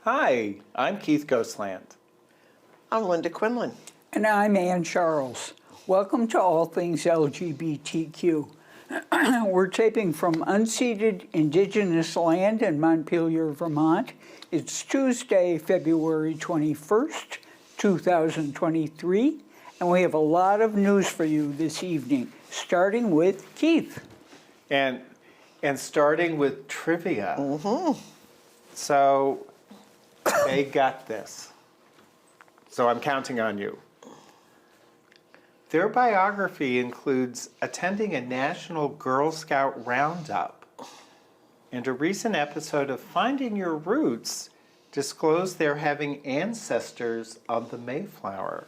Hi, I'm Keith Ghostland. I'm Linda Quinlan. And I'm Ann Charles. Welcome to All Things LGBTQ. We're taping from unceded Indigenous land in Montpelier, Vermont. It's Tuesday, February 21st, 2023, and we have a lot of news for you this evening, starting with Keith. And starting with trivia. Mm-hmm. So they got this. So I'm counting on you. Their biography includes attending a National Girl Scout Roundup, and a recent episode of Finding Your Roots disclosed they're having ancestors on the Mayflower.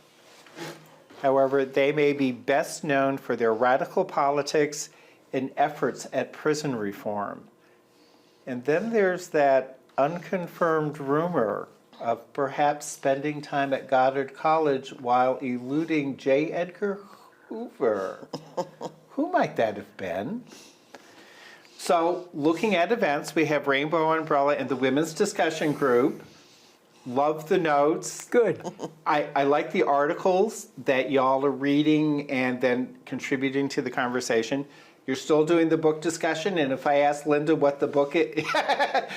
However, they may be best known for their radical politics and efforts at prison reform. And then there's that unconfirmed rumor of perhaps spending time at Goddard College while eluding J. Edgar Hoover. Who might that have been? So, looking at events, we have Rainbow Umbrella and the Women's Discussion Group. Love the notes. Good. I like the articles that y'all are reading and then contributing to the conversation. You're still doing the book discussion, and if I ask Linda what the book is,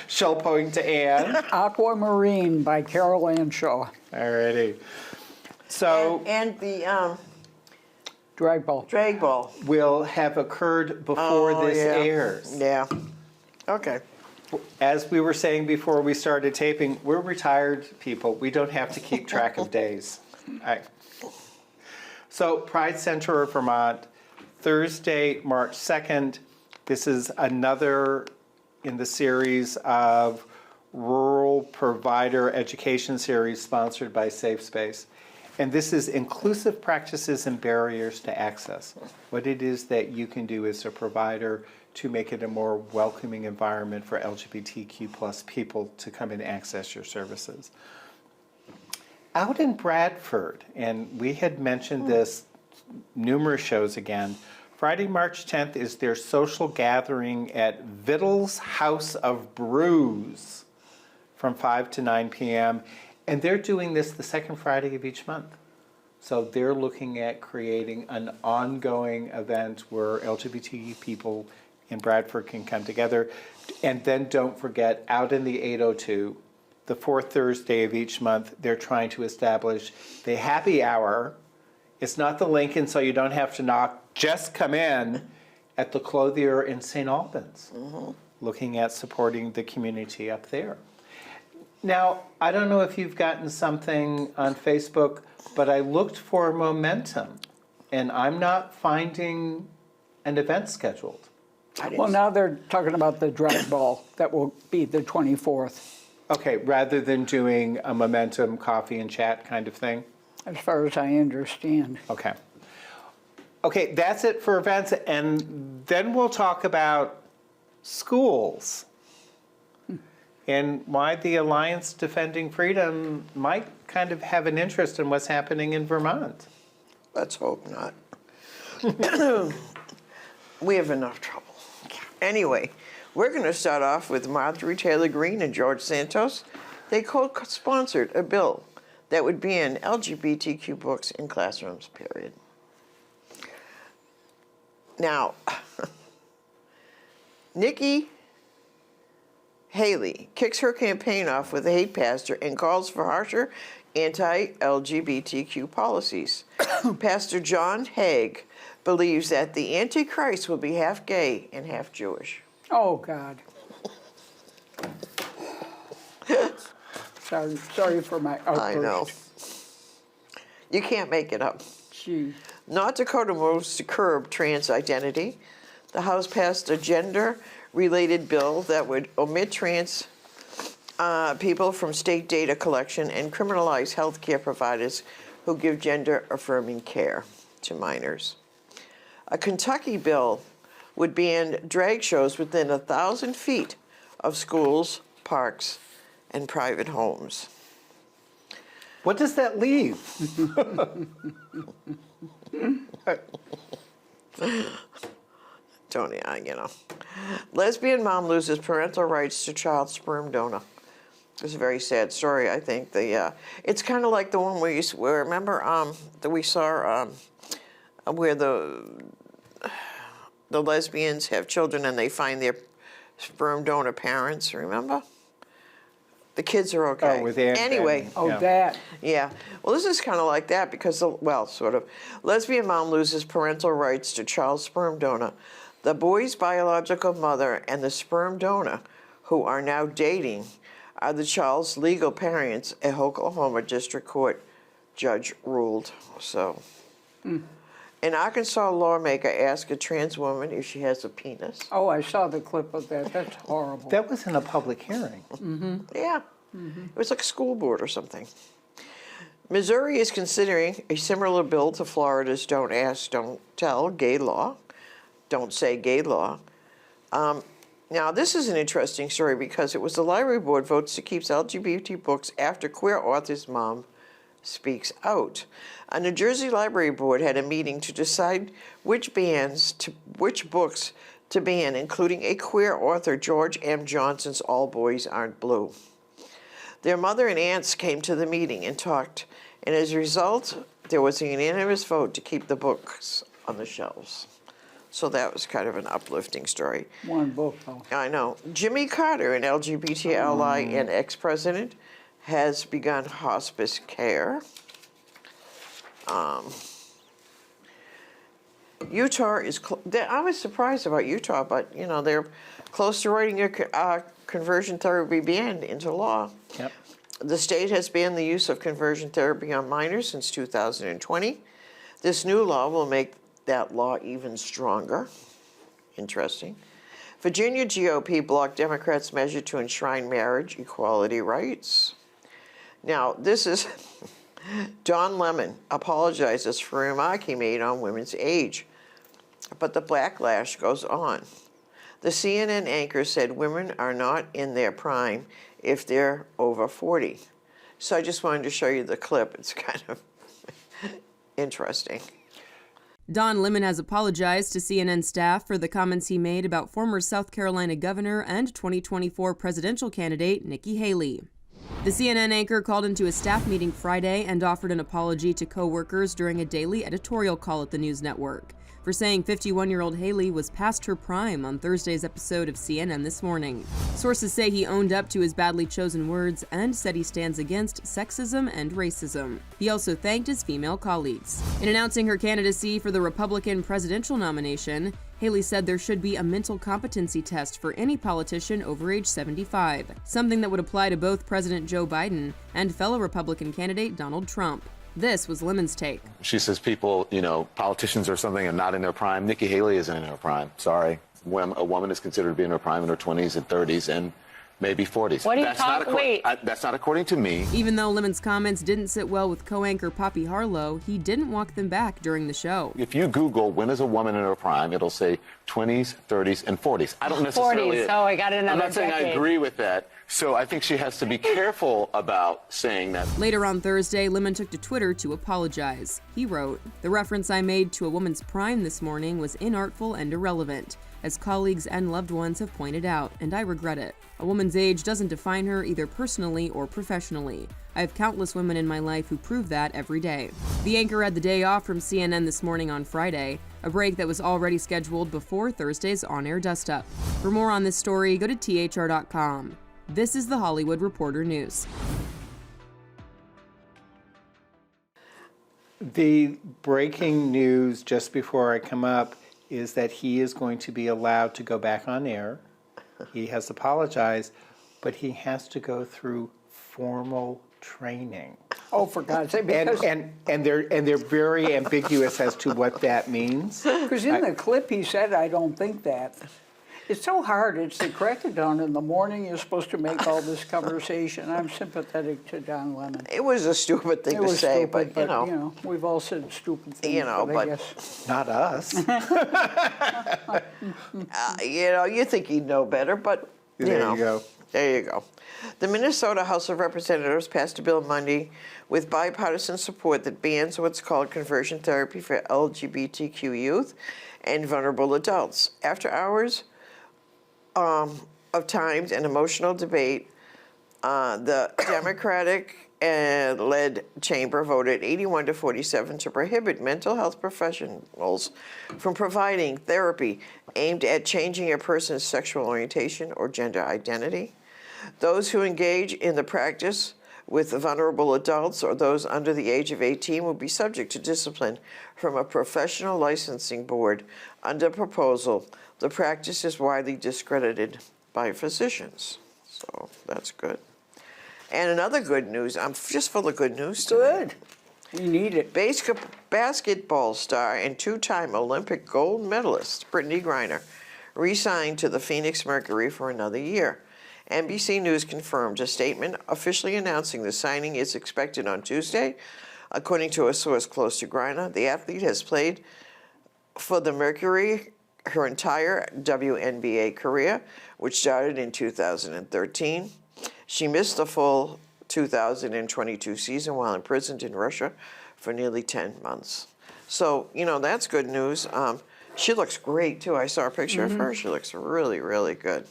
she'll point to Anne. Aquamarine by Carol Ann Shaw. Alrighty. So And the Drag ball. drag ball. will have occurred before this yeah. airs. Yeah. Okay. As we were saying before we started taping, we're retired people. We don't have to keep track of days. So Pride Center of Vermont, Thursday, March 2nd. This is another in the series of rural provider education series sponsored by Safe Space. And this is inclusive practices and barriers to access. What it is that you can do as a provider to make it a more welcoming environment for LGBTQ plus people to come and access your services. Out in Bradford, and we had mentioned this numerous shows again, Friday, March 10th is their social gathering at Vittle's House of Brews from 5 to 9 p.m. And they're doing this the second Friday of each month. So they're looking at creating an ongoing event where LGBT people in Bradford can come together. And then don't forget, out in the 802, the fourth Thursday of each month, they're trying to establish the happy hour. It's not the Lincoln, so you don't have to knock. Just come in at the Clothier in St. Albans, looking at supporting the community up there. Now, I don't know if you've gotten something on Facebook, but I looked for momentum, and I'm not finding an event scheduled. Well, now they're talking about the drag ball that will be the 24th, Okay, rather than doing a momentum coffee and chat kind of thing? as far as I understand. Okay. Okay, that's it for events, and then we'll talk about schools and why the Alliance Defending Freedom might kind of have an interest in what's happening in Vermont. Let's hope not. We have enough trouble. Anyway, we're going to start off with Marjorie Taylor Greene and George Santos. They co-sponsored a bill that would ban LGBTQ books in classrooms, period. Now, Nikki Haley kicks her campaign off with a hate pastor and calls for harsher anti-LGBTQ policies. Pastor John Haig believes that the Antichrist will be half gay and half Jewish. Oh, God. Sorry for my outburst. I know. You can't make it up. Gee. North Dakota moves to curb trans identity. The House passed a gender-related bill that would omit trans people from state data collection and criminalize health care providers who give gender-affirming care to minors. A Kentucky bill would ban drag shows within 1,000 feet of schools, parks, and private homes. What does that leave? Tony, you know. Lesbian mom loses parental rights to child sperm donor. It's a very sad story, I think. It's kind of like the one where remember that we saw where the lesbians have children and they find their sperm donor parents, remember? The kids are okay. Oh, with Anne anyway. Benny. Oh, Yeah. that. Yeah. Well, this is kind of like that because, well, sort of. Lesbian mom loses parental rights to child sperm donor. The boy's biological mother and the sperm donor, who are now dating, are the child's legal parents, a Oklahoma District Court judge ruled. So, an Arkansas lawmaker asked a trans woman if she has a penis. Oh, I saw the clip of that. That's horrible. That was in a public hearing. Yeah. It was like a school board or something. Missouri is considering a similar bill to Florida's Don't Ask, Don't Tell gay law. Don't say gay law. Now, this is an interesting story because it was the library board votes to keep LGBT books after queer author's mom speaks out. A New Jersey library board had a meeting to decide which books to ban, including a queer author, George M. Johnson's All Boys Aren't Blue. Their mother and aunts came to the meeting and talked, and as a result, there was a unanimous vote to keep the books on the shelves. So that was kind of an uplifting story. One book, though. I know. Jimmy Carter, an LGBT ally and ex-president, has begun hospice care. Utah is, I was surprised about Utah, but, you know, they're close to writing a conversion therapy ban into law. Yep. The state has banned the use of conversion therapy on minors since 2020. This new law will make that law even stronger. Interesting. Virginia GOP blocked Democrats' measure to enshrine marriage equality rights. Now, this is Don Lemon apologizes for a remark he made on women's age, but the backlash goes on. The CNN anchor said women are not in their prime if they're over 40. So I just wanted to show you the clip. It's kind of interesting. Don Lemon has apologized to CNN staff for the comments he made about former South Carolina governor and 2024 presidential candidate Nikki Haley. The CNN anchor called into a staff meeting Friday and offered an apology to co-workers during a daily editorial call at the news network for saying 51-year-old Haley was past her prime on Thursday's episode of CNN This Morning. Sources say he owned up to his badly chosen words and said he stands against sexism and racism. He also thanked his female colleagues. In announcing her candidacy for the Republican presidential nomination, Haley said there should be a mental competency test for any politician over age 75, something that would apply to both President Joe Biden and fellow Republican candidate Donald Trump. This was Lemon's take. She says people, politicians or something are not in their prime. Nikki Haley isn't in her prime. Sorry. When a woman is considered to be in her prime in her 20s and 30s and maybe 40s. What are you talking? Wait. That's not according to me. Even though Lemon's comments didn't sit well with co-anchor Poppy Harlow, he didn't walk them back during the show. If you Google when is a woman in her prime, it'll say 20s, 30s, and 40s. I don't necessarily. 40s. Oh, I got another I'm not saying decade. I agree with that. So I think she has to be careful about saying that. Later on Thursday, Lemon took to Twitter to apologize. He wrote, "The reference I made to a woman's prime this morning was inartful and irrelevant, as colleagues and loved ones have pointed out, and I regret it. A woman's age doesn't define her either personally or professionally. I have countless women in my life who prove that every day." The anchor had the day off from CNN This Morning on Friday, a break that was already scheduled before Thursday's on-air dust-up. For more on this story, go to thr.com. This is the Hollywood Reporter News. The breaking news just before I come up is that he is going to be allowed to go back on air. He has apologized, but he has to go through formal training. Oh, for God's sake, because And they're very ambiguous as to what that means. because in the clip he said, I don't think that. It's so hard. It's the crack of dawn in the morning. You're supposed to make all this conversation. I'm sympathetic to Don Lemon. It was a stupid thing It to was say, stupid, but, you know. we've all said stupid things. You know, I but- guess. Not us. You think he'd know better, but, There you go. There you go. The Minnesota House of Representatives passed a bill Monday with bipartisan support that bans what's called conversion therapy for LGBTQ youth and vulnerable adults. After hours of timed and emotional debate, The Democratic-led chamber voted 81 to 47 to prohibit mental health professionals from providing therapy aimed at changing a person's sexual orientation or gender identity. Those who engage in the practice with vulnerable adults or those under the age of 18 will be subject to discipline from a professional licensing board. Under proposal, the practice is widely discredited by physicians. So that's good. And another good news, I'm just full of good news tonight. Good. We need it. Basketball star and two-time Olympic gold medalist Brittany Griner re-signed to the Phoenix Mercury for another year. NBC News confirmed a statement officially announcing the signing is expected on Tuesday. According to a source close to Griner, the athlete has played for the Mercury her entire WNBA career, which started in 2013. She missed the full 2022 season while imprisoned in Russia for nearly 10 months. So, that's good news. She looks great, too. I saw a picture of her. She looks really, really good.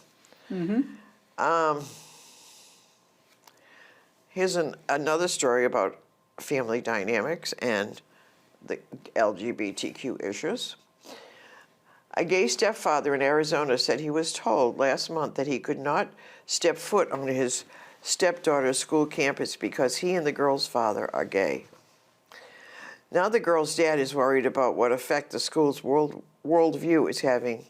Here's another story about family dynamics and the LGBTQ issues. A gay stepfather in Arizona said he was told last month that he could not step foot on his stepdaughter's school campus because he and the girl's father are gay. Now the girl's dad is worried about what effect the school's worldview is having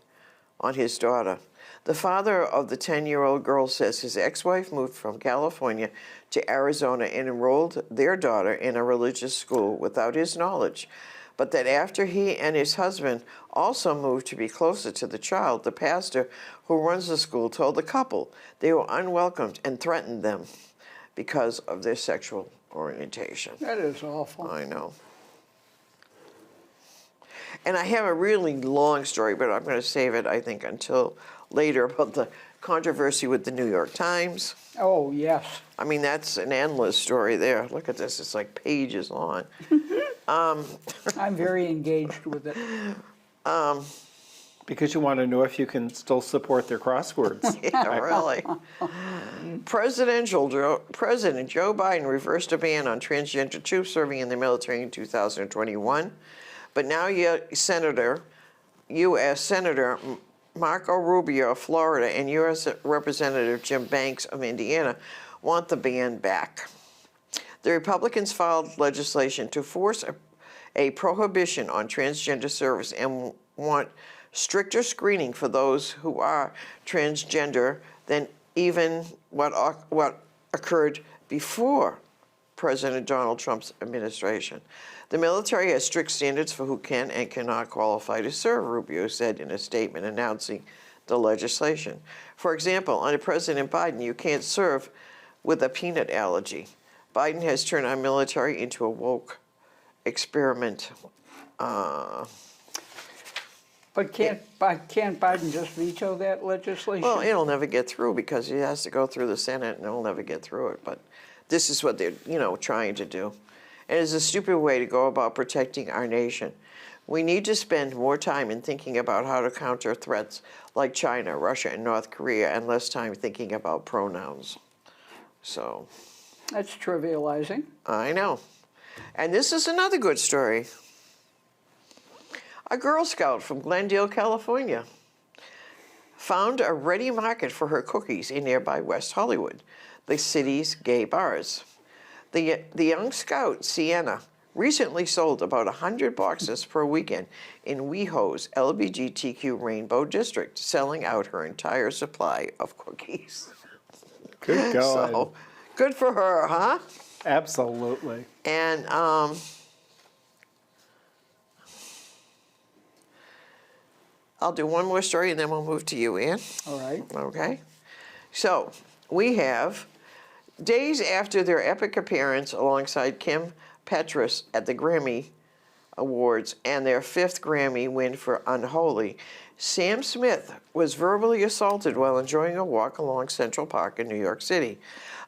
on his daughter. The father of the 10-year-old girl says his ex-wife moved from California to Arizona and enrolled their daughter in a religious school without his knowledge, but that after he and his husband also moved to be closer to the child, the pastor who runs the school told the couple they were unwelcomed and threatened them because of their sexual orientation. That is awful. I know. And I have a really long story, but I'm going to save it, I think, until later about the controversy with the New York Times. Oh, yes. I mean, that's an endless story there. Look at this. It's like pages long. I'm very engaged with it. Because you want to know if you can still support their crosswords. Yeah, really. President Joe Biden reversed a ban on transgender troops serving in the military in 2021. But now U.S. Senator Marco Rubio of Florida and U.S. Representative Jim Banks of Indiana want the ban back. The Republicans filed legislation to force a prohibition on transgender service and want stricter screening for those who are transgender than even what occurred before President Donald Trump's administration. The military has strict standards for who can and cannot qualify to serve, Rubio said in a statement announcing the legislation. For example, under President Biden, you can't serve with a peanut allergy. Biden has turned our military into a woke experiment. But can't Biden just veto that legislation? Well, it'll never get through because he has to go through the Senate and it'll never get through it. But this is what they're, trying to do. And it's a stupid way to go about protecting our nation. We need to spend more time in thinking about how to counter threats like China, Russia, and North Korea, and less time thinking about pronouns. So. That's trivializing. I know. And this is another good story. A Girl Scout from Glendale, California, found a ready market for her cookies in nearby West Hollywood, the city's gay bars. The young scout, Sienna, recently sold about 100 boxes per weekend in WeHo's LGBTQ Rainbow District, selling out her entire supply of cookies. Good God. So, good for her, huh? Absolutely. And I'll do one more story and then we'll move to you, Ann. All right. Okay. So we have days after their epic appearance alongside Kim Petras at the Grammy Awards and their 5th Grammy win for Unholy, Sam Smith was verbally assaulted while enjoying a walk along Central Park in New York City.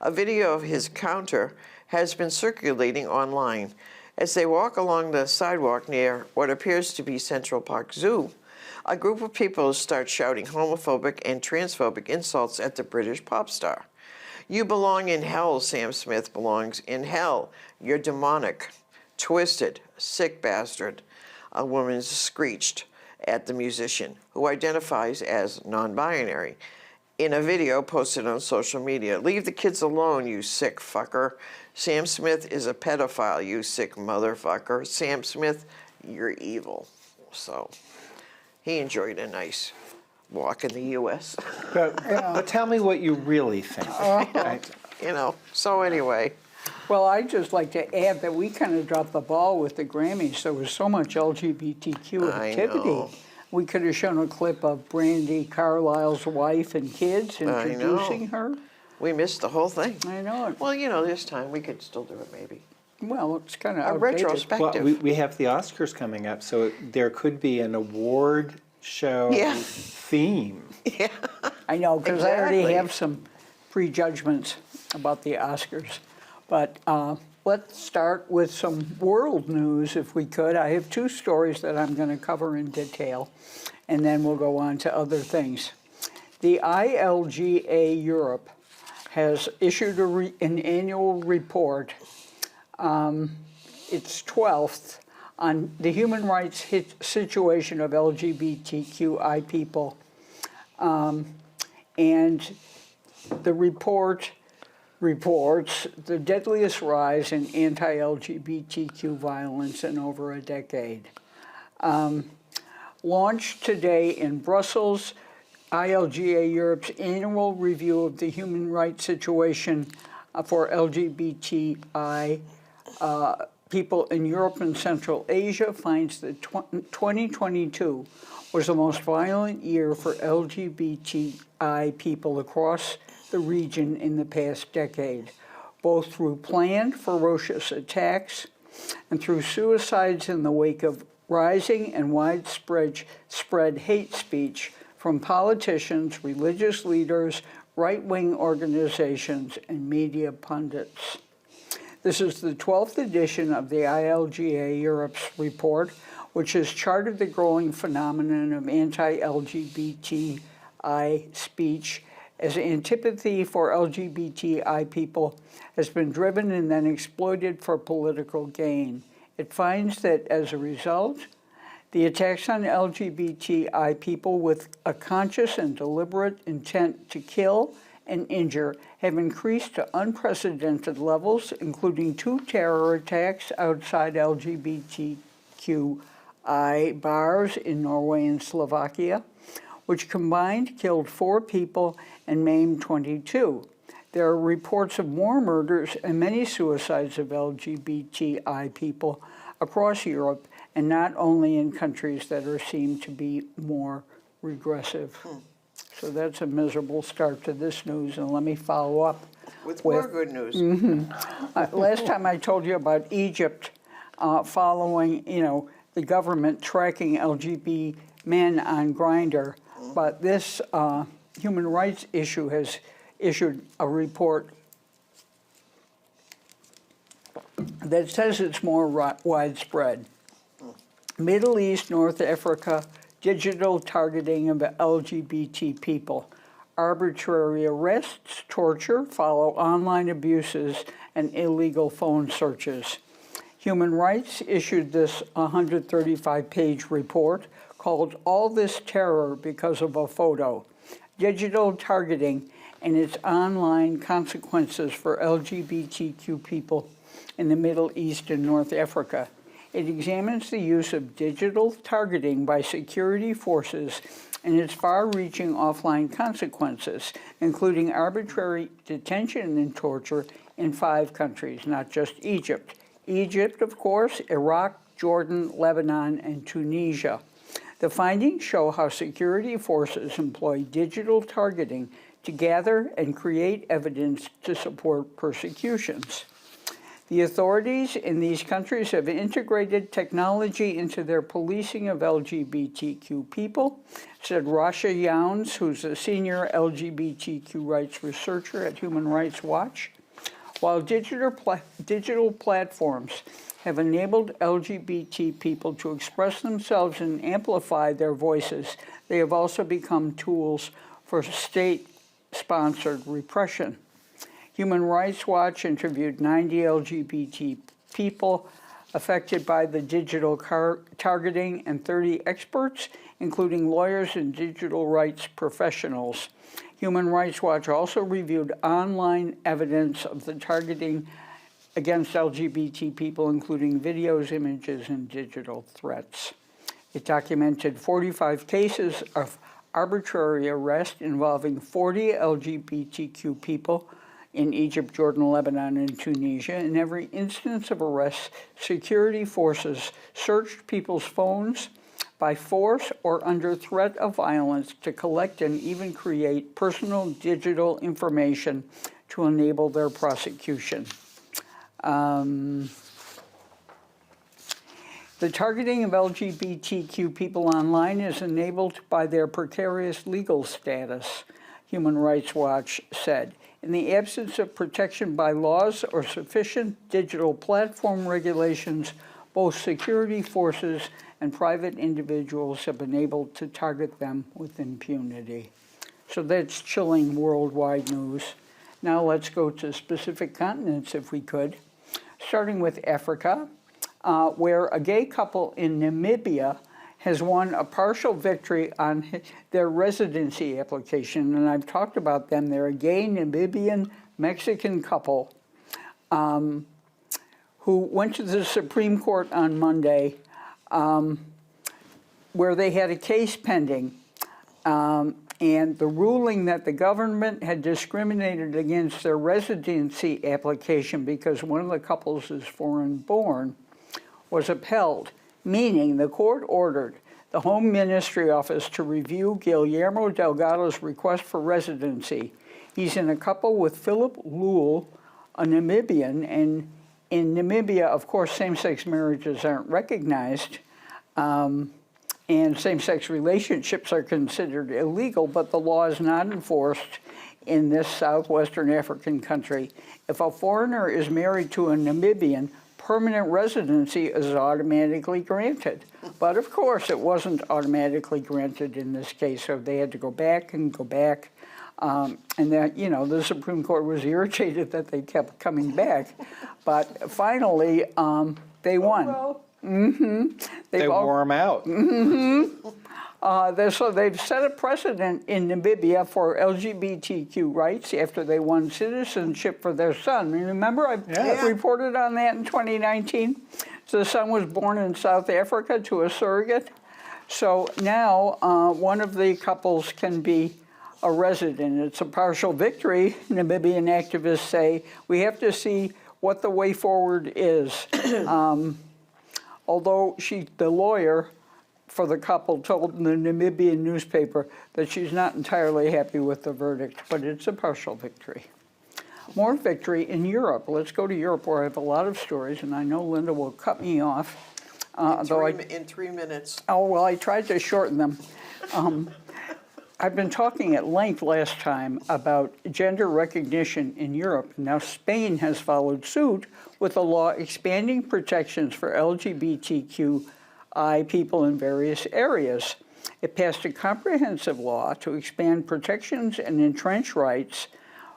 A video of his encounter has been circulating online. As they walk along the sidewalk near what appears to be Central Park Zoo, a group of people start shouting homophobic and transphobic insults at the British pop star. You belong in hell, Sam Smith belongs in hell. You're demonic, twisted, sick bastard. A woman screeched at the musician, who identifies as non-binary, in a video posted on social media. Leave the kids alone, you sick fucker. Sam Smith is a pedophile, you sick motherfucker. Sam Smith, you're evil. So he enjoyed a nice walk in the U.S. But tell me what you really think. Right? You know, so anyway. Well, I'd just like to add that we kind of dropped the ball with the Grammys. There was so much LGBTQ I activity. know. We could have shown a clip of Brandy Carlisle's wife and kids introducing her. We missed the whole thing. I know it. Well, you know, this time we could still do it maybe. Well, it's kind of A outdated. retrospective. Well, we have the Oscars coming up, so there could be an award show Yeah. theme. Yeah. I know, because I already Exactly. have some prejudgments about the Oscars. But let's start with some world news, if we could. I have two stories that I'm going to cover in detail, and then we'll go on to other things. The ILGA Europe has issued an annual report, its 12th, on the human rights situation of LGBTQI people. And the report reports the deadliest rise in anti-LGBTQ violence in over a decade. Launched today in Brussels, ILGA Europe's annual review of the human rights situation for LGBTI people in Europe and Central Asia finds that 2022 was the most violent year for LGBTI people across the region in the past decade, both through planned ferocious attacks and through suicides in the wake of rising and widespread hate speech from politicians, religious leaders, right-wing organizations, and media pundits. This is the 12th edition of the ILGA Europe's report, which has charted the growing phenomenon of anti-LGBTI speech as antipathy for LGBTI people has been driven and then exploited for political gain. It finds that as a result, the attacks on LGBTI people with a conscious and deliberate intent to kill and injure have increased to unprecedented levels, including 2 terror attacks outside LGBTQI bars in Norway and Slovakia, which combined killed 4 people and maimed 22. There are reports of more murders and many suicides of LGBTI people across Europe, and not only in countries that are seen to be more regressive. So that's a miserable start to this news, and let me follow up With more good news. last time I told you about Egypt following, the government tracking LGBT men on Grindr, but this human rights issue has issued a report that says it's more widespread. Middle East, North Africa, digital targeting of LGBT people, arbitrary arrests, torture, follow online abuses, and illegal phone searches. Human Rights issued this 135-page report called All This Terror Because of a Photo, Digital Targeting and Its Online Consequences for LGBTQ People in the Middle East and North Africa. It examines the use of digital targeting by security forces and its far-reaching offline consequences, including arbitrary detention and torture in 5 countries, not just Egypt. Egypt, of course, Iraq, Jordan, Lebanon, and Tunisia. The findings show how security forces employ digital targeting to gather and create evidence to support persecutions. The authorities in these countries have integrated technology into their policing of LGBTQ people, said Rasha Younes, who's a senior LGBTQ rights researcher at Human Rights Watch. While digital platforms have enabled LGBT people to express themselves and amplify their voices, they have also become tools for state-sponsored repression. Human Rights Watch interviewed 90 LGBT people affected by the digital targeting and 30 experts, including lawyers and digital rights professionals. Human Rights Watch also reviewed online evidence of the targeting against LGBT people, including videos, images, and digital threats. It documented 45 cases of arbitrary arrest involving 40 LGBTQ people in Egypt, Jordan, Lebanon, and Tunisia. In every instance of arrest, security forces searched people's phones by force or under threat of violence to collect and even create personal digital information to enable their prosecution. The targeting of LGBTQ people online is enabled by their precarious legal status, Human Rights Watch said. In the absence of protection by laws or sufficient digital platform regulations, both security forces and private individuals have been able to target them with impunity. So that's chilling worldwide news. Now let's go to specific continents if we could, starting with Africa, where a gay couple in Namibia has won a partial victory on their residency application. And I've talked about them. They're a gay Namibian-Mexican couple who went to the Supreme Court on Monday where they had a case pending. And the ruling that the government had discriminated against their residency application because one of the couples is foreign-born was upheld, meaning the court ordered the Home Ministry Office to review Guillermo Delgado's request for residency. He's in a couple with Philip Lule, a Namibian, and in Namibia, of course, same-sex marriages aren't recognized, and same-sex relationships are considered illegal, but the law is not enforced in this southwestern African country. If a foreigner is married to a Namibian, permanent residency is automatically granted. But of course, it wasn't automatically granted in this case, so they had to go back and go back. And that, you know, the Supreme Court was irritated that they kept coming back. But finally, they won. They wore them out. So they've set a precedent in Namibia for LGBTQ rights after they won citizenship for their son. Remember, I reported on that in 2019. So the son was born in South Africa to a surrogate. So now one of the couples can be a resident. It's a partial victory, Namibian activists say. We have to see what the way forward is. Although the lawyer for the couple told the Namibian newspaper that she's not entirely happy with the verdict, but it's a partial victory. More victory in Europe. Let's go to Europe, where I have a lot of stories, and I know Linda will cut me off. In 3 minutes. Oh, well, I tried to shorten them. I've been talking at length last time about gender recognition in Europe. Now Spain has followed suit with a law expanding protections for LGBTQI people in various areas. It passed a comprehensive law to expand protections and entrench rights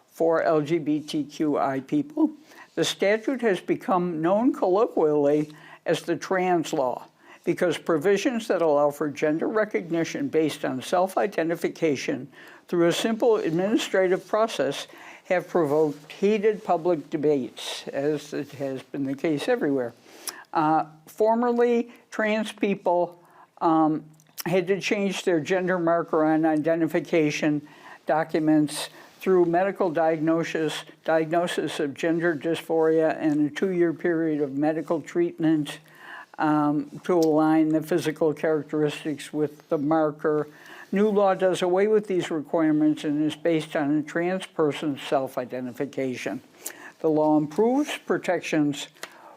for LGBTQI people. The statute has become known colloquially as the trans law, because provisions that allow for gender recognition based on self-identification through a simple administrative process have provoked heated public debates, as it has been the case everywhere. Formerly, trans people had to change their gender marker on identification documents through medical diagnosis of gender dysphoria and a 2-year period of medical treatment to align the physical characteristics with the marker. New law does away with these requirements and is based on a trans person's self-identification. The law improves protections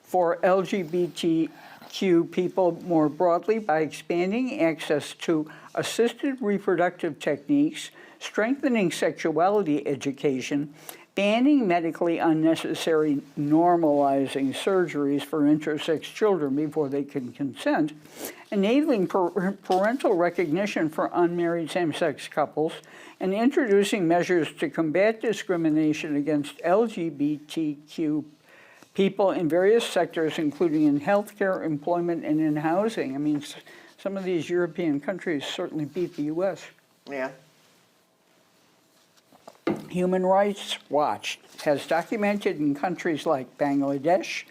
for LGBTQ people more broadly by expanding access to assisted reproductive techniques, strengthening sexuality education, banning medically unnecessary normalizing surgeries for intersex children before they can consent, enabling parental recognition for unmarried same-sex couples, and introducing measures to combat discrimination against LGBTQ people in various sectors, including in healthcare, employment, and in housing. I mean, some of these European countries certainly beat the U.S. Yeah. Human Rights Watch has documented in countries like Bangladesh,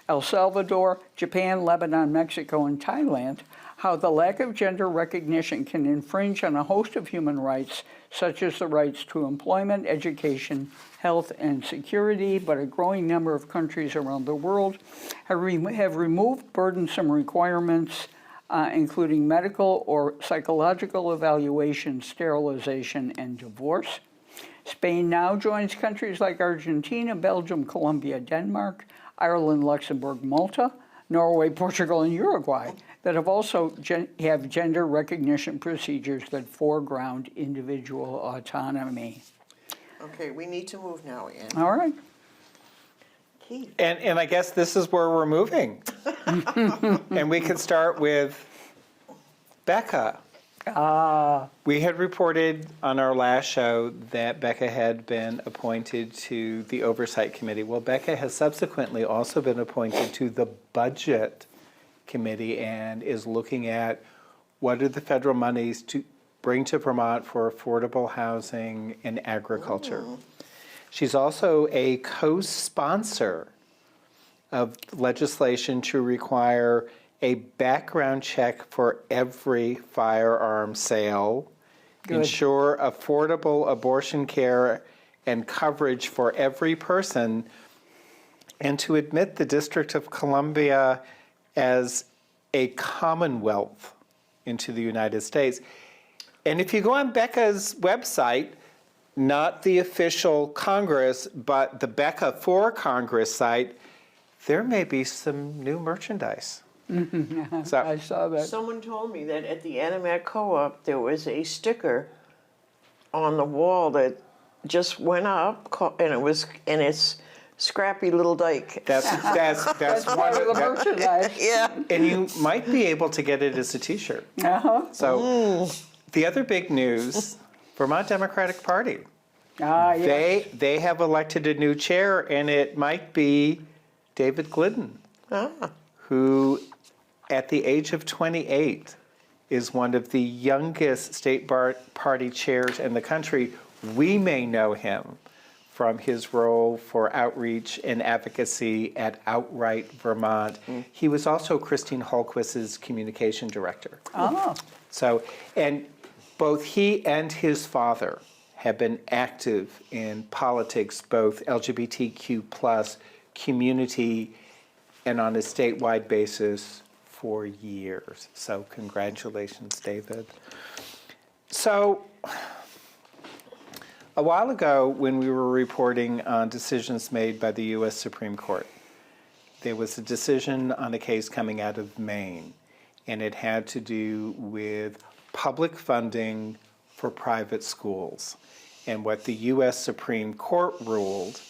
El Salvador, Japan, Lebanon, Mexico, and Thailand how the lack of gender recognition can infringe on a host of human rights, such as the rights to employment, education, health, and security, but a growing number of countries around the world have removed burdensome requirements, including medical or psychological evaluation, sterilization, and divorce. Spain now joins countries like Argentina, Belgium, Colombia, Denmark, Ireland, Luxembourg, Malta, Norway, Portugal, and Uruguay that have also have gender recognition procedures that foreground individual autonomy. Okay, we need to move now, Ann. All right. Keith. And I guess this is where we're moving. And we could start with Becca. We had reported on our last show that Becca had been appointed to the Oversight Committee. Well, Becca has subsequently also been appointed to the Budget Committee and is looking at what are the federal monies to bring to Vermont for affordable housing and agriculture. She's also a co-sponsor of legislation to require a background check for every firearm sale, ensure affordable abortion care and coverage for every person, and to admit the District of Columbia as a commonwealth into the United States. And if you go on Becca's website, not the official Congress, but the Becca for Congress site, there may be some new merchandise. So, I saw that. Someone told me that at the Animat Co-op there was a sticker on the wall that just went up, and it's Scrappy Little Dyke. that's Part of the merchandise. Yeah. and you might be able to get it as a T-shirt. So the other big news, Vermont Democratic Party. Yes. They have elected a new chair, and it might be David Glidden, who at the age of 28 is one of the youngest state party chairs in the country. We may know him from his role for outreach and advocacy at Outright Vermont. He was also Christine Hallquist's communication director. So, and both he and his father have been active in politics, both LGBTQ plus community and on a statewide basis for years. So congratulations, David. So a while ago, when we were reporting on decisions made by the U.S. Supreme Court, there was a decision on a case coming out of Maine, and it had to do with public funding for private schools. And what the U.S. Supreme Court ruled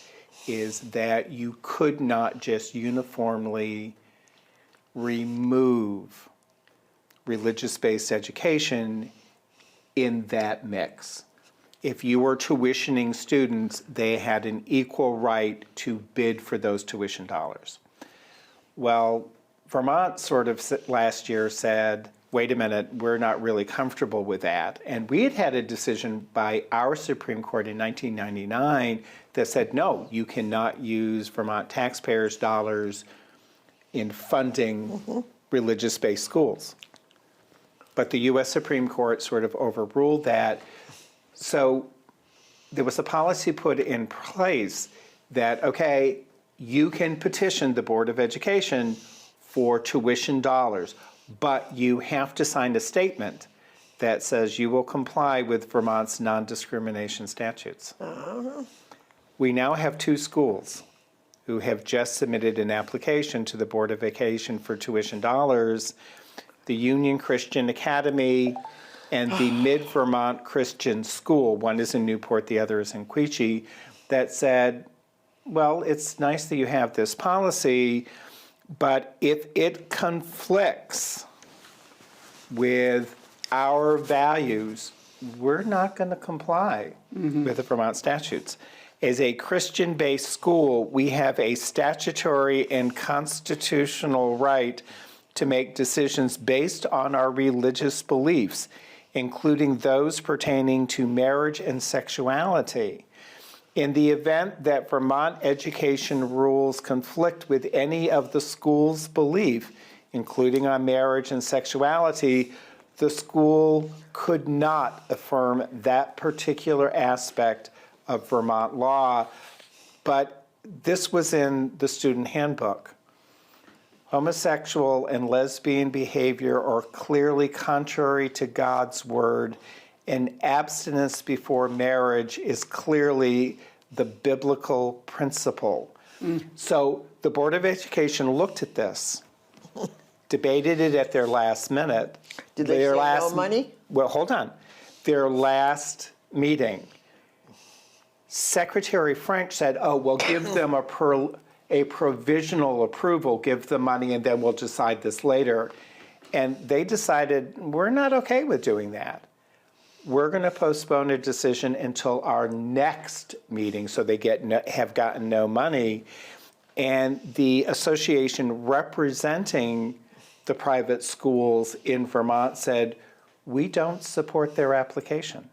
is that you could not just uniformly remove religious-based education in that mix. If you were tuitioning students, they had an equal right to bid for those tuition dollars. Well, Vermont sort of last year said, wait a minute, we're not really comfortable with that. And we had had a decision by our Supreme Court in 1999 that said, no, you cannot use Vermont taxpayers' dollars in funding religious-based schools. But the U.S. Supreme Court sort of overruled that. So there was a policy put in place that, okay, you can petition the Board of Education for tuition dollars, but you have to sign a statement that says you will comply with Vermont's non-discrimination statutes. We now have two schools who have just submitted an application to the Board of Education for tuition dollars. The Union Christian Academy and the Mid-Vermont Christian School, one is in Newport, the other is in Quechee, that said, well, it's nice that you have this policy, but if it conflicts with our values, we're not going to comply with the Vermont statutes. As a Christian-based school, we have a statutory and constitutional right to make decisions based on our religious beliefs, including those pertaining to marriage and sexuality. In the event that Vermont education rules conflict with any of the school's belief, including on marriage and sexuality, the school could not affirm that particular aspect of Vermont law. But this was in the student handbook. Homosexual and lesbian behavior are clearly contrary to God's word, and abstinence before marriage is clearly the biblical principle. So the Board of Education looked at this, debated it at their last minute. Did they say no money? Well, hold on. Their last meeting, Secretary French said, oh, well, give them a provisional approval, give them money, and then we'll decide this later. And they decided, we're not okay with doing that. We're going to postpone a decision until our next meeting, so they have gotten no money. And the association representing the private schools in Vermont said, we don't support their application.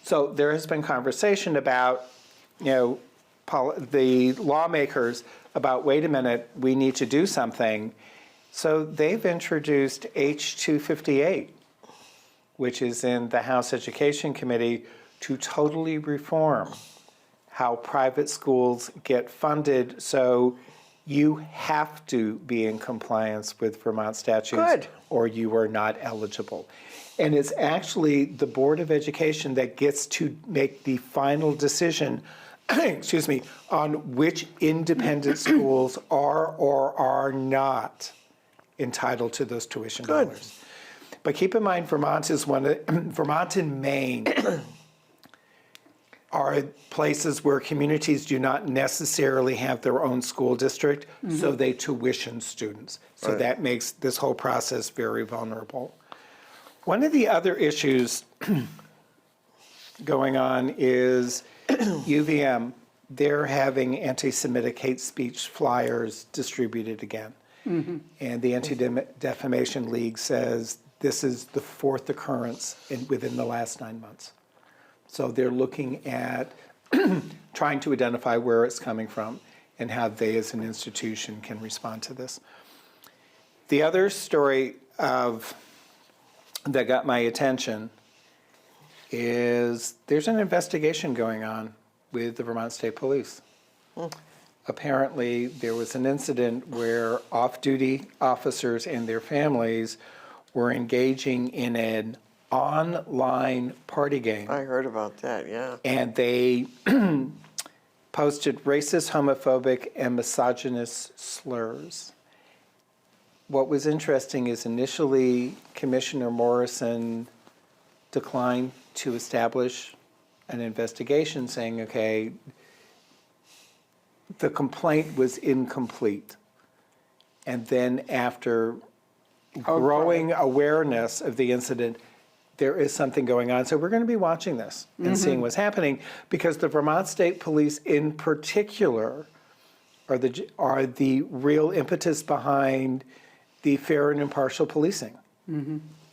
So there has been conversation about, the lawmakers about, wait a minute, we need to do something. So they've introduced H-258, which is in the House Education Committee, to totally reform how private schools get funded. So you have to be in compliance with Vermont statutes. Good. Or you are not eligible. And it's actually the Board of Education that gets to make the final decision, excuse me, on which independent schools are or are not entitled to those tuition dollars. But keep in mind, Vermont and Maine are places where communities do not necessarily have their own school district, so they tuition students. So that makes this whole process very vulnerable. One of the other issues going on is UVM. They're having anti-Semitic hate speech flyers distributed again. And the Anti-Defamation League says this is the fourth occurrence within the last 9 months. So they're looking at trying to identify where it's coming from and how they as an institution can respond to this. The other story that got my attention is there's an investigation going on with the Vermont State Police. Apparently, there was an incident where off-duty officers and their families were engaging in an online party game. I heard about that, yeah. And they posted racist, homophobic, and misogynist slurs. What was interesting is initially Commissioner Morrison declined to establish an investigation, saying, okay, the complaint was incomplete. And then after growing awareness of the incident, there is something going on. So we're going to be watching this and seeing what's happening, because the Vermont State Police in particular are the real impetus behind the fair and impartial policing.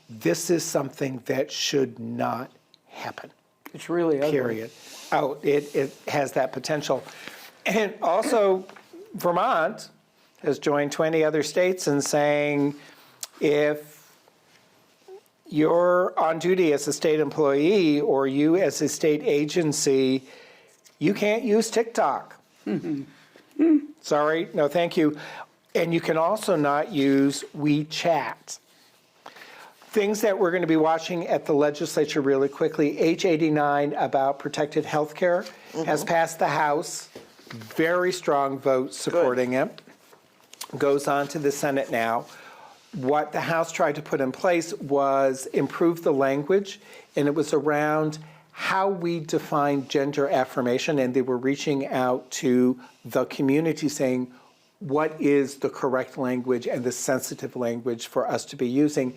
This is something that should not happen. It's really ugly. Period. Oh, it has that potential. And also, Vermont has joined 20 other states in saying if you're on duty as a state employee or you as a state agency, you can't use TikTok. Sorry, no thank you. And you can also not use WeChat. Things that we're going to be watching at the legislature really quickly. H89 about protected health care has passed the House. Very strong vote supporting it. Goes on to the Senate now. what the House tried to put in place was improve the language, and it was around how we define gender affirmation, and they were reaching out to the community saying, what is the correct language and the sensitive language for us to be using,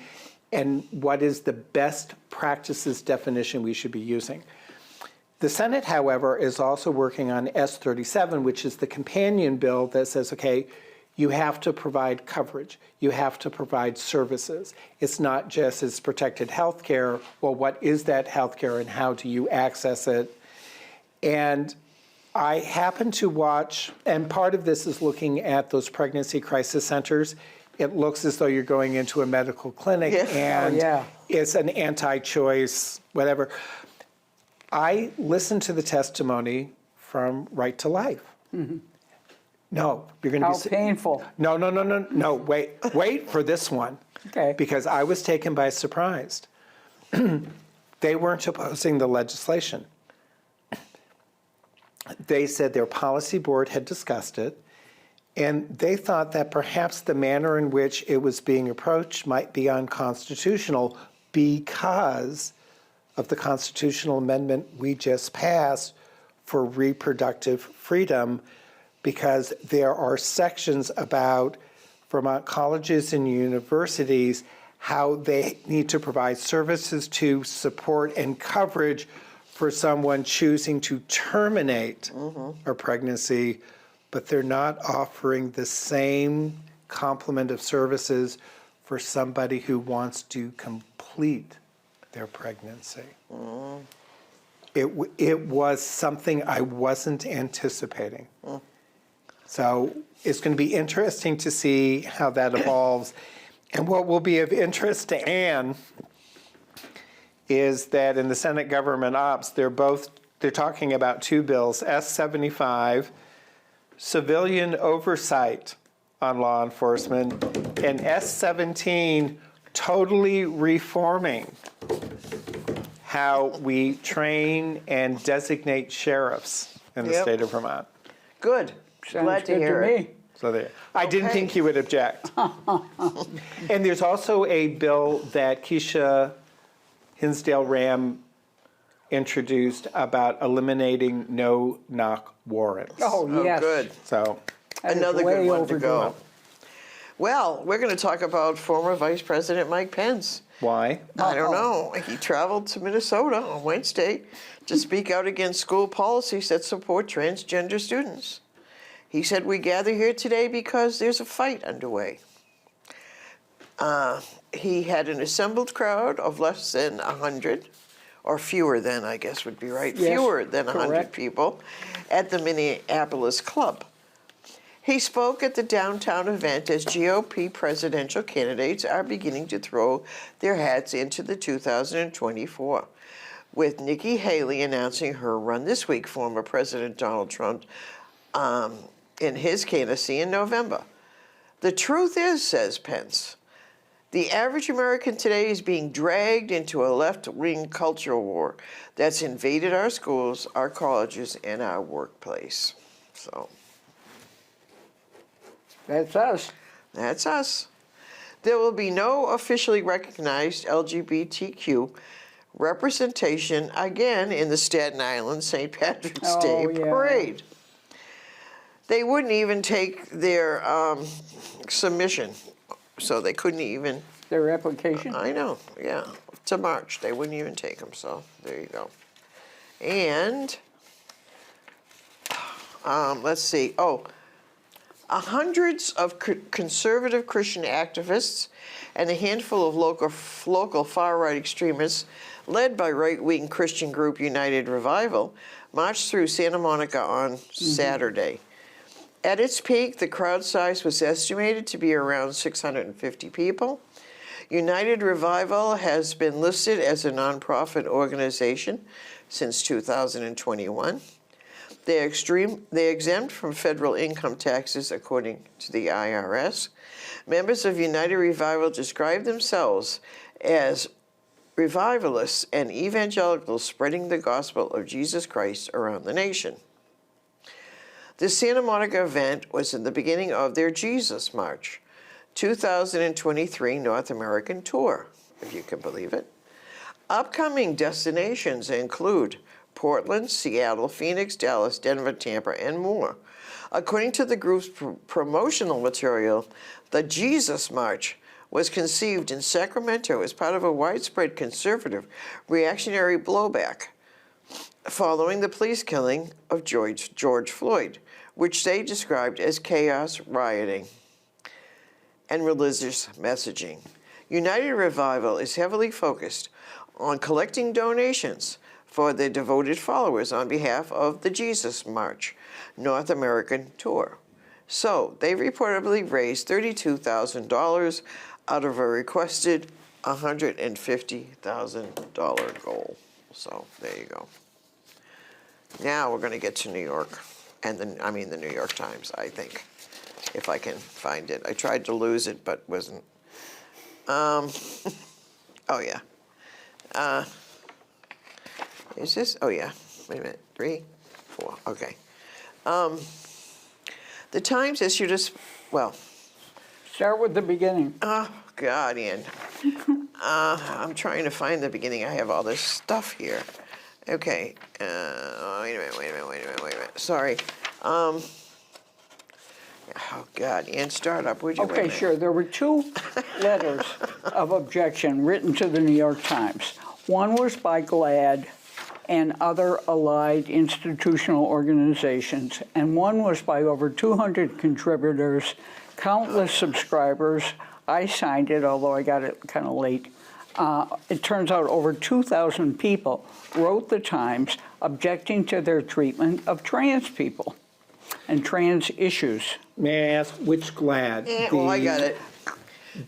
and what is the best practices definition we should be using. The Senate, however, is also working on S-37, which is the companion bill that says, okay, you have to provide coverage. You have to provide services. It's not just as protected health care. Well, what is that health care and how do you access it? And I happen to watch, and part of this is looking at those pregnancy crisis centers. It looks as though you're going into a medical clinic and it's an anti-choice, whatever. I listened to the testimony from Right to Life. Mm-hmm. No, you're going to be... How painful. No, wait for this one. Okay. Because I was taken by surprise. They weren't opposing the legislation. They said their policy board had discussed it, and they thought that perhaps the manner in which it was being approached might be unconstitutional because of the constitutional amendment we just passed for reproductive freedom, because there are sections about Vermont colleges and universities, how they need to provide services to support and coverage for someone choosing to terminate a pregnancy, but they're not offering the same complement of services for somebody who wants to complete their pregnancy. It was something I wasn't anticipating. So it's going to be interesting to see how that evolves. And what will be of interest to Anne is that in the Senate Government Ops, they're talking about two bills, S-75, civilian oversight on law enforcement, and S-17, totally reforming how we train and designate sheriffs in the state of Vermont. Good. Sounds Glad to good hear to it. me. So there. I didn't think you would object. And there's also a bill that Keisha Hinsdale Ram introduced about eliminating no-knock warrants. Oh, yes. Good. So That is Another way good one to overdue. go. Well, we're going to talk about former Vice President Mike Pence. why? I don't know. He traveled to Minnesota on Wednesday to speak out against school policies that support transgender students. He said, "We gather here today because there's a fight underway." He had an assembled crowd of less than 100, or fewer than, I guess would be right, Yes, fewer than 100 correct. people at the Minneapolis club. He spoke at the downtown event as GOP presidential candidates are beginning to throw their hats into the 2024, with Nikki Haley announcing her run this week, former President Donald Trump, in his candidacy in November. "The truth is," says Pence, "the average American today is being dragged into a left-wing culture war that's invaded our schools, our colleges, and our workplace." So That's us. that's us. There will be no officially recognized LGBTQ representation again in the Staten Island St. Patrick's Day yeah. parade. They wouldn't even take their submission, so they couldn't even. Their application. I know, yeah, to march. They wouldn't even take them, so there you go. And let's see. Hundreds of conservative Christian activists and a handful of local far-right extremists, led by right-wing Christian group United Revival, marched through Santa Monica on Saturday. At its peak, the crowd size was estimated to be around 650 people. United Revival has been listed as a nonprofit organization since 2021. They're exempt from federal income taxes, according to the IRS. Members of United Revival describe themselves as revivalists and evangelicals spreading the gospel of Jesus Christ around the nation. The Santa Monica event was in the beginning of their Jesus March. 2023 North American tour, if you can believe it. Upcoming destinations include Portland, Seattle, Phoenix, Dallas, Denver, Tampa, and more. According to the group's promotional material, the Jesus March was conceived in Sacramento as part of a widespread conservative reactionary blowback following the police killing of George Floyd, which they described as chaos, rioting, and religious messaging. United Revival is heavily focused on collecting donations for their devoted followers on behalf of the Jesus March North American tour. So they reportedly raised $32,000 out of a requested $150,000 goal. So there you go. Now we're going to get to New York, and the New York Times, I think, if I can find it. I tried to lose it, but wasn't. Oh yeah. Is this? Oh yeah. Wait a minute. 3, 4. Okay. The Times issued a. Well. Start with the beginning. Oh God, Ian. I'm trying to find the beginning. I have all this stuff here. Okay. Wait a minute. Sorry. Oh God, Ian, start up, would you? Okay, sure. There were 2 letters of objection written to the New York Times. One was by GLAAD and other allied institutional organizations, and one was by over 200 contributors, countless subscribers. I signed it, although I got it kind of late. It turns out over 2,000 people wrote the Times objecting to their treatment of trans people and trans issues. May I ask which GLAAD? I got it.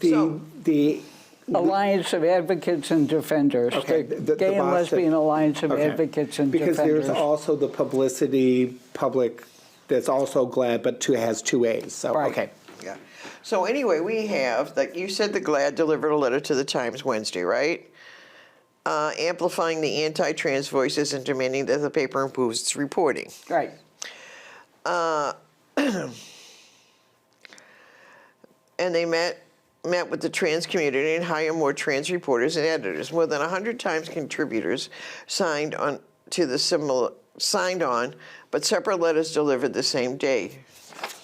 The Alliance of Advocates and Defenders. Okay, The the Gay and Boston- Lesbian Alliance of okay. Advocates and Because Defenders. there's also the Publicity Public that's also GLAAD, but has 2 A's. So, Right. okay. Yeah. So anyway, we have that. You said the GLAAD delivered a letter to the Times Wednesday, right? Amplifying the anti-trans voices and demanding that the paper improves its reporting. Right. And they met with the trans community and hired more trans reporters and editors. More than 100 Times contributors signed on, but separate letters delivered the same day.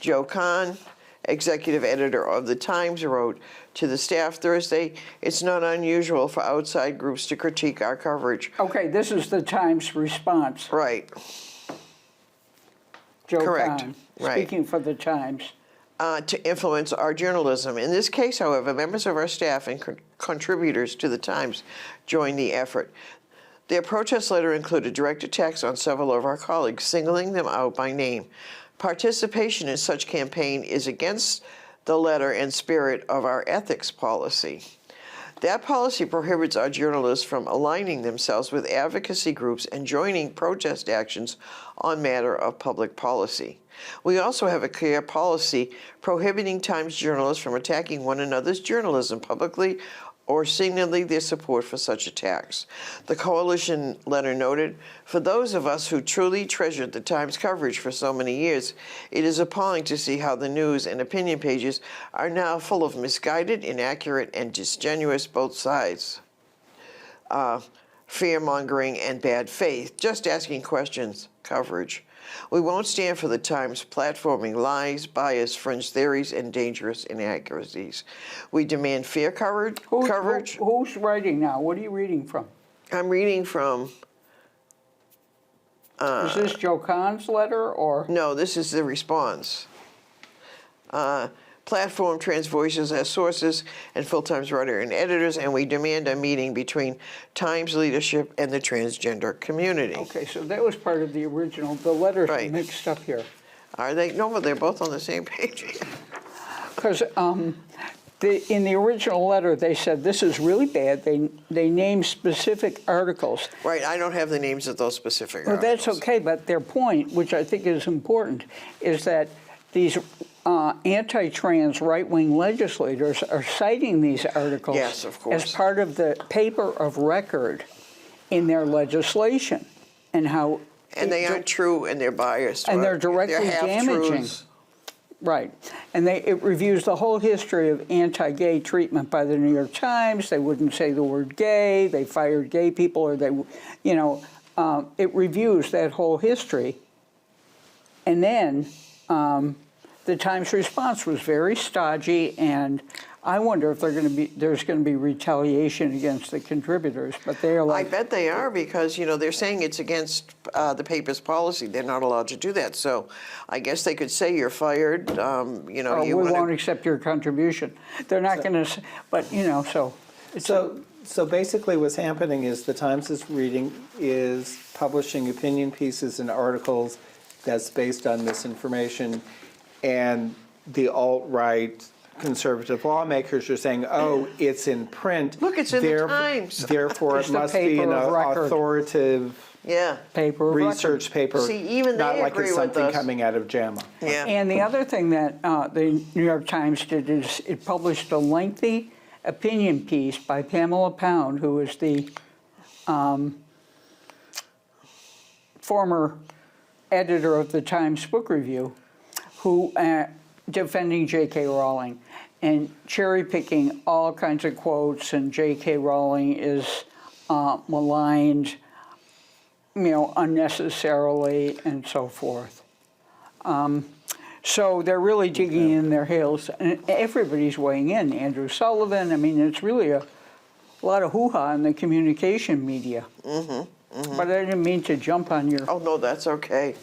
Joe Kahn, executive editor of the Times, wrote to the staff Thursday, "It's not unusual for outside groups to critique our coverage." Okay, this is the Times response. Right. Joe Correct. Kahn, Right. speaking for the Times. To influence our journalism. In this case, however, members of our staff and contributors to the Times joined the effort. Their protest letter included direct attacks on several of our colleagues, singling them out by name. Participation in such campaign is against the letter and spirit of our ethics policy. That policy prohibits our journalists from aligning themselves with advocacy groups and joining protest actions on matter of public policy. We also have a clear policy prohibiting Times journalists from attacking one another's journalism publicly or signaling their support for such attacks. The coalition letter noted, "For those of us who truly treasured the Times coverage for so many years, it is appalling to see how the news and opinion pages are now full of misguided, inaccurate, and disingenuous both sides. Fear-mongering and bad faith, just asking questions coverage. We won't stand for the Times platforming lies, bias, fringe theories, and dangerous inaccuracies. We demand fair coverage. Who's writing now? What are you reading from? I'm reading from, Is this Joe Kahn's letter or? no, this is the response. Platform trans voices as sources and full-time writer and editors, and we demand a meeting between Times leadership and the transgender community. Okay, so that was part of the original. The letters are Right. mixed up here. Are they? No, but they're both on the same page. Because in the original letter, they said this is really bad. They named specific articles. Right, I don't have the names of those specific Well, articles. that's okay, but their point, which I think is important, is that these anti-trans right-wing legislators are citing these articles Yes, of course. as part of the paper of record in their legislation, and how And they aren't true, and they're biased. And they're right? directly They're damaging. half-truths. Right. And it reviews the whole history of anti-gay treatment by the New York Times. They wouldn't say the word gay. They fired gay people, or it reviews that whole history. And then the Times response was very stodgy, and I wonder if there's going to be retaliation against the contributors. But they are like, I bet they are, because they're saying it's against the paper's policy. They're not allowed to do that. So I guess they could say you're fired. we won't accept your contribution. They're not going to, but so. So basically what's happening is the Times is publishing opinion pieces and articles that's based on misinformation, and the alt-right conservative lawmakers are saying, oh, it's in print. Look, it's in the Times. Therefore, It's it the must be paper an of record. authoritative Paper of research paper, See, even not they like agree it's with something us. coming out of JAMA. Yeah. And the other thing that the New York Times did is it published a lengthy opinion piece by Pamela Pound, who is the former editor of the Times Book Review, who defending J.K. Rowling and cherry-picking all kinds of quotes, and J.K. Rowling is maligned, unnecessarily, and so forth. So they're really digging in their heels, and everybody's weighing in. Andrew Sullivan, it's really a lot of hoo-ha in the communication media. But I didn't mean to jump on your... Oh, no, that's okay.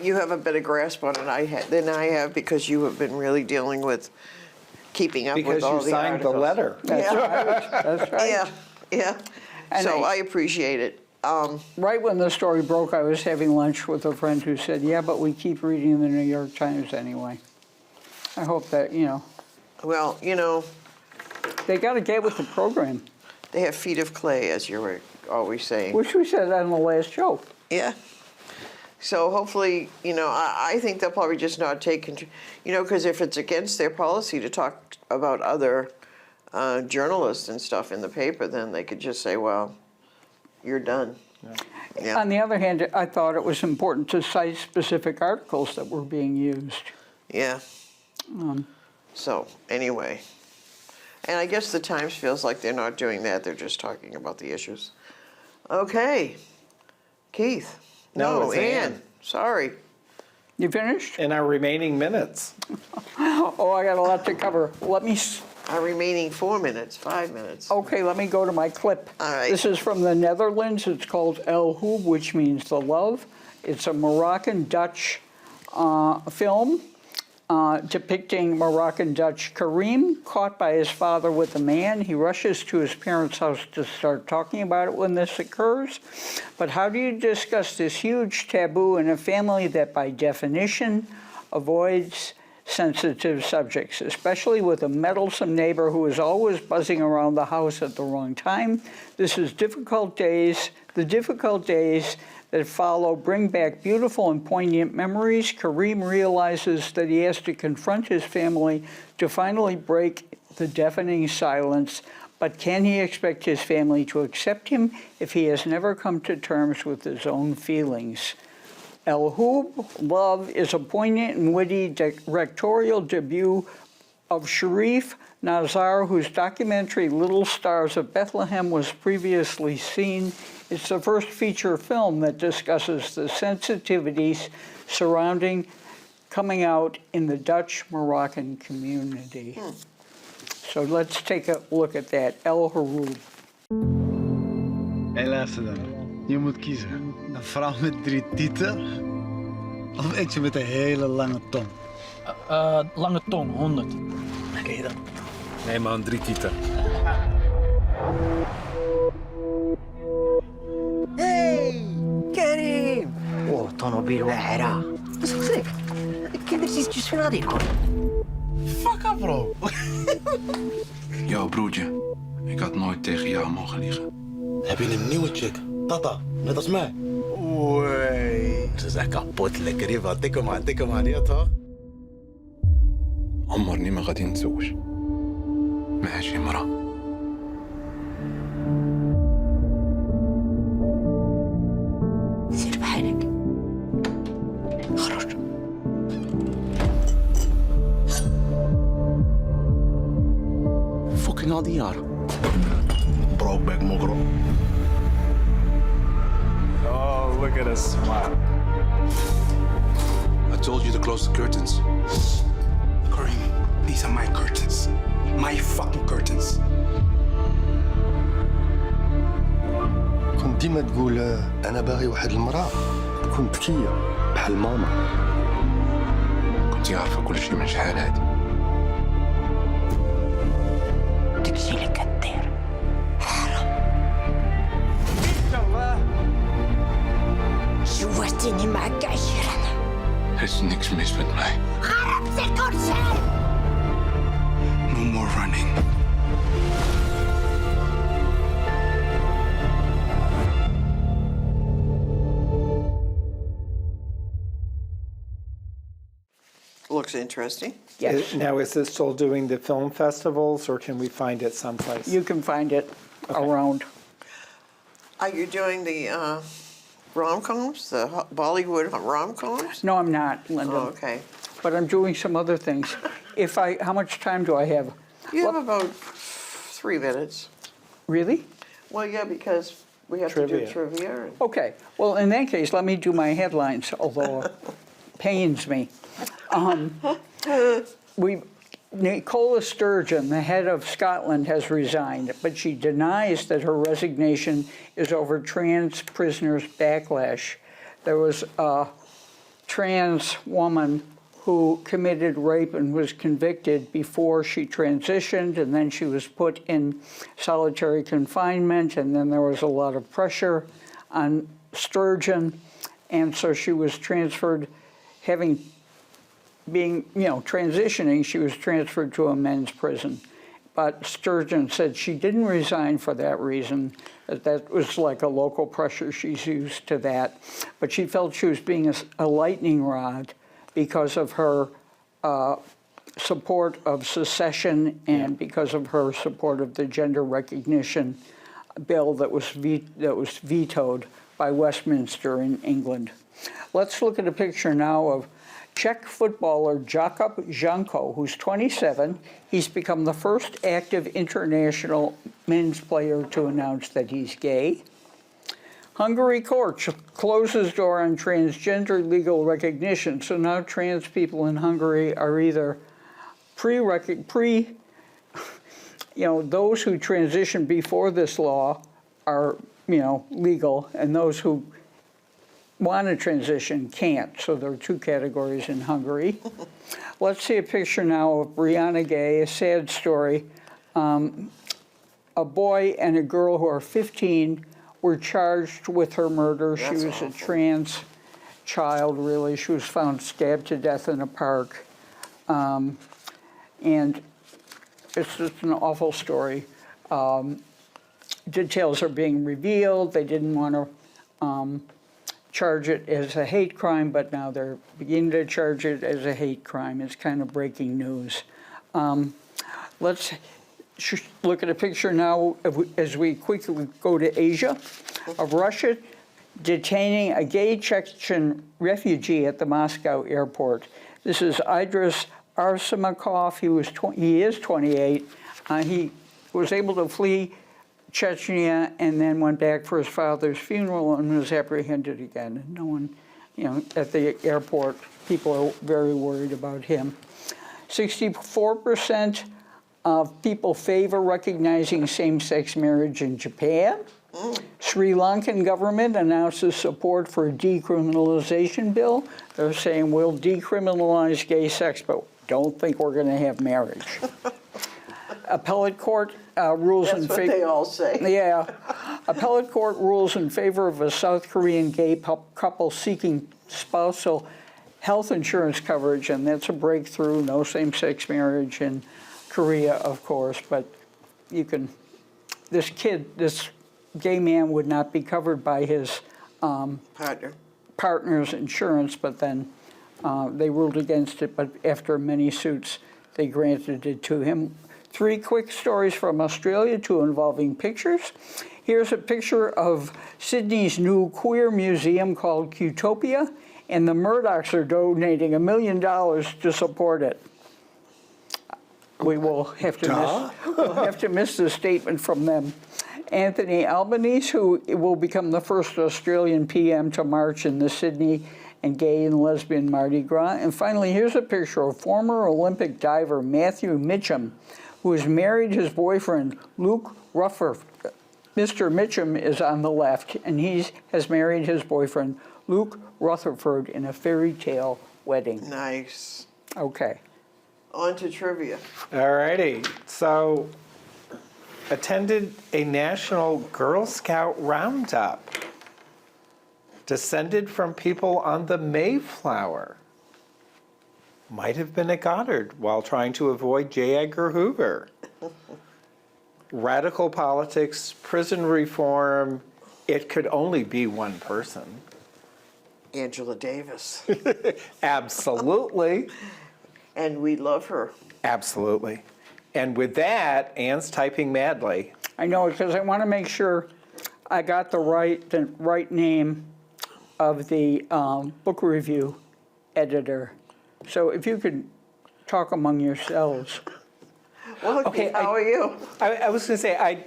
You have a better grasp on it than I have, because you have been really dealing with keeping up Because with all you the signed the articles. letter. That's right. That's right. Yeah. And So I appreciate it. Right when the story broke, I was having lunch with a friend who said, yeah, but we keep reading the New York Times anyway. I hope that, Well, they got to get with the program, they have feet of clay, as you were always saying. which we said on the last show. Yeah. So hopefully, I think they'll probably just not take, because if it's against their policy to talk about other journalists and stuff in the paper, then they could just say, well, you're done. Yeah. On the other hand, I thought it was important to cite specific articles that were being used. Yeah. So anyway, and I guess the Times feels like they're not doing that. They're just talking about the issues. Okay. Keith. No, it's Ann. Ann. Sorry. You finished? In our remaining minutes. Oh, I got a lot to cover. Our remaining 4 minutes, 5 minutes. Okay, let me go to my clip. All right. This is from the Netherlands. It's called El Houb, which means the love. It's a Moroccan-Dutch film depicting Moroccan-Dutch Karim caught by his father with a man. He rushes to his parents' house to start talking about it when this occurs. But how do you discuss this huge taboo in a family that by definition avoids sensitive subjects, especially with a meddlesome neighbor who is always buzzing around the house at the wrong time? This is difficult days. The difficult days that follow bring back beautiful and poignant memories. Karim realizes that he has to confront his family to finally break the deafening silence. But can he expect his family to accept him if he has never come to terms with his own feelings? El Houb, Love, is a poignant and witty directorial debut of Sharif Nazar, whose documentary Little Stars of Bethlehem was previously seen. It's the first feature film that discusses the sensitivities surrounding coming out in the Dutch Moroccan community. So let's take a look at that. El Houb. Hé, luister dan. Je moet kiezen. Een vrouw met 3 tieten of eentje met een hele lange tong. Lange tong, 100. Ken je dat? Nee man, 3 tieten. Hey, Karim! Oh, tono bir wahra. Is gek. Ik ken er iets van Adiko. Fuck up, bro. Yo, broertje. Ik had nooit tegen jou mogen liegen. Heb je een nieuwe chick? Tata, net als mij. Oei. Ze is echt kapot lekker, Riva. Tik hem aan, ja toch? عمرني ما غادي نتزوج. ماشي مرة. سير بحالك. خرج. من الديار. Brokeback مغرب. Oh, look at us smile. I told you to close the curtains. Kareem, these are my curtains. My fucking curtains. كنت ديما تقول أنا باغي واحد المرأة تكون ذكية بحال ماما. كنت عارفة كل شيء من شحال هادي. داكشي اللي كدير حرام. شوهتني معك عشيرة. Er is niks mis met mij. خربت الكرسي. No more running. Looks interesting. Yes. Now, is it still doing the film festivals, or can we find it someplace? You can find it around. Are you doing the rom-coms, the Bollywood rom-coms? No, I'm not, Linda. Oh, okay. But I'm doing some other things. How much time do I have? You have about 3 minutes. Really? Well, yeah, because we have to do trivia. Okay. Well, in that case, let me do my headlines, although it pains me. Nicola Sturgeon, the head of Scotland, has resigned, but she denies that her resignation is over trans prisoners' backlash. There was a trans woman who committed rape and was convicted before she transitioned, and then she was put in solitary confinement, and then there was a lot of pressure on Sturgeon, and so she was transferred, transitioning, she was transferred to a men's prison. But Sturgeon said she didn't resign for that reason, that was like a local pressure, she's used to that. But she felt she was being a lightning rod because of her support of secession and because of her support of the gender recognition bill that was vetoed by Westminster in England. Let's look at a picture now of Czech footballer Jakub Janko, who's 27. He's become the first active international men's player to announce that he's gay. Hungary court closes door on transgender legal recognition. So now trans people in Hungary are either those who transition before this law are, legal, and those who want to transition can't. So there are 2 categories in Hungary. Let's see a picture now of Brianna Gay, a sad story. A boy and a girl who are 15 were charged with her murder. She was awful. A trans child, really. She was found stabbed to death in a park. And it's just an awful story. Details are being revealed. They didn't want to charge it as a hate crime, but now they're beginning to charge it as a hate crime. It's kind of breaking news. Let's look at a picture now as we quickly go to Asia, of Russia detaining a gay Chechen refugee at the Moscow airport. This is Idris Arsamakov. He is 28. He was able to flee Chechnya and then went back for his father's funeral and was apprehended again. And no one, at the airport, people are very worried about him. 64% of people favor recognizing same-sex marriage in Japan. Sri Lankan government announces support for a decriminalization bill. They're saying we'll decriminalize gay sex, but don't think we're going to have marriage. Appellate court rules in favor. That's what they all say. Yeah. Appellate court rules in favor of a South Korean gay couple seeking spousal health insurance coverage, and that's a breakthrough. No same-sex marriage in Korea, of course, but this gay man would not be covered by his partner's insurance, but then they ruled against it, but after many suits, they granted it to him. 3 quick stories from Australia, 2 involving pictures. Here's a picture of Sydney's new queer museum called Qtopia, and the Murdochs are donating $1 million to support it. we will have to miss the statement from them. Anthony Albanese, who will become the first Australian PM to march in the Sydney and Gay and Lesbian Mardi Gras. And finally, here's a picture of former Olympic diver Matthew Mitchum, who has married his boyfriend, Luke Rutherford. Mr. Mitchum is on the left, and he has married his boyfriend, Luke Rutherford, in a fairy tale wedding. Nice. Okay. On to trivia. All righty. So, attended a National Girl Scout roundup. Descended from people on the Mayflower. Might have been at Goddard while trying to avoid J. Edgar Hoover. Radical politics, prison reform, it could only be one person. Angela Davis. Absolutely. And we love her. Absolutely. And with that, Anne's typing madly. I know, because I want to make sure I got the right name of the book review editor. So if you could talk among yourselves. Well, okay, how are you? I was going to say,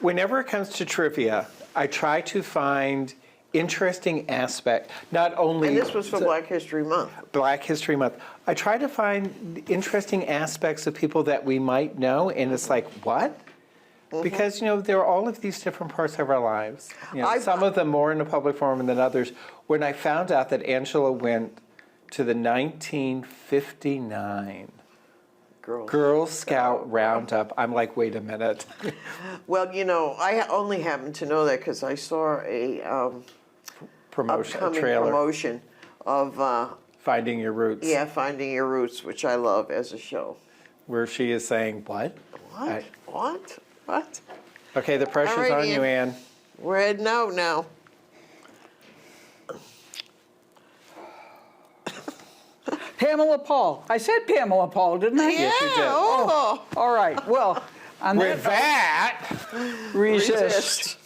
whenever it comes to trivia, I try to find interesting aspect, not only... And this was for Black History Month. Black History Month. I try to find interesting aspects of people that we might know, and it's like, what? Mm-hmm. Because, there are all of these different parts of our lives. Some of them more in the public forum than others. When I found out that Angela went to the 1959 Girl Scout Roundup, I'm like, wait a minute. Well, I only happen to know that because I saw a upcoming trailer. Promotion of... Finding Your Roots. Yeah, Finding Your Roots, which I love as a show. Where she is saying, what? What? Okay, the pressure's on you, Ann. We're heading out now. Pamela Paul. I said Pamela Paul, didn't I? Yeah, Yes, you did. Oh. All right. Well, on With that, resist.